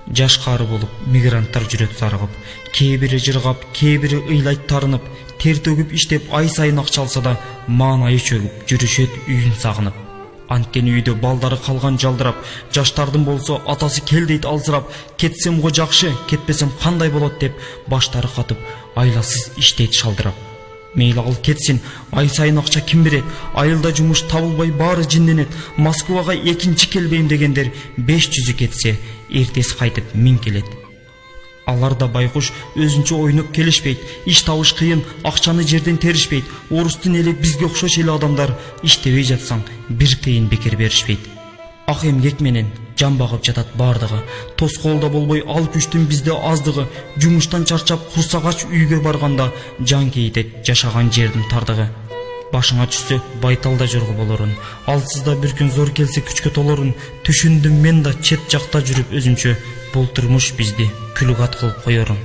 Жашкары болуп мигранттар жүрөт зарыгып, кээ бири жыргап, кээ бири ыйлайт тарынып, тер төгүп иштеп ай сайын акча алса да маанайы чөгүп, жүрүшөт үйүн сагынып. Анткени үйдө балдары калган жалдырап, жаштардын болсо атасы кел дейт алсырап, кетсем го жакшы, кетпесем кандай болот деп баштары катып, айласыз иштейт шалдырап. Мейли ал кетсин, ай сайын акча ким берет, айылда жумуш табылбай баары жинденет, Москвага экинчи келбейм дегендер 500 кетсе, эртеси кайтып 1000 келет. Алар да байкуш өзүнчө ойноп келишпейт, иш табыш кыйын, акчаны жерден теришпейт. Орустун эли бизге окшош эле адамдар иштебей жатсаң, бир тыйын бекер беришпейт. Ак эмгек менен жан багып жатат бардыгы, тоскоолдо болбой ал күчтүн бизде аздыгы, жумуштан чарчап курсагач үйгө барганда жан кейтет жашаган жердин тардыгы. Башыңа түшсө байталда жорго болорун, алсызда бир күн зор келсе күчкө толорун. Түшүндүм мен да чет жакта жүрүп өзүмчө, бул турмуш бизди күлүгат кылып коерун.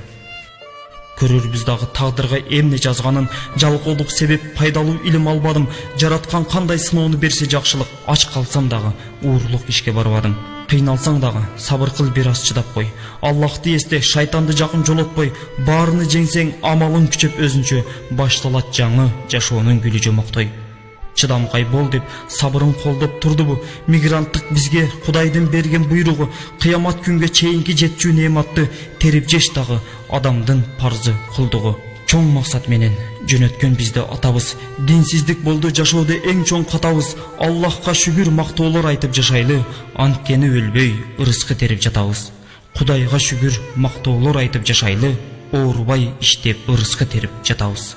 Көрөрбүз дагы тагдырга эмне жазганын, жалкоолук себеп пайдалуу илим албадым. Жараткан кандай сыноону берсе жакшылык, ач калсам дагы уурлук ишке барбадым. Кыйналсаң дагы сабыр кыл, бир аз чыдап кой. Аллахты эсте, шайтанды жакын жолотпой, баарыны жеңсең амалың күчөп өзүнчө, башталат жаңы жашоонун гүлү жомоктой. Чыдамкай бол деп сабырын колдоп турдубу? Мигранттык бизге Кудайдын берген буйругу, кыямат күнгө чейинки жетчү неаматты терип жеш дагы адамдын парзы кулдугу. Чоң максат менен жөнөткөн бизди атабыз, динсиздик болду жашоодо эң чоң катабыз. Аллахка шүгүр, мактоолор айтып жашайлы, анткени өлбөй ырыскы терип жатабыз. Кудайга шүгүр, мактоолор айтып жашайлы, оорубай иштеп ырыскы терип жатабыз.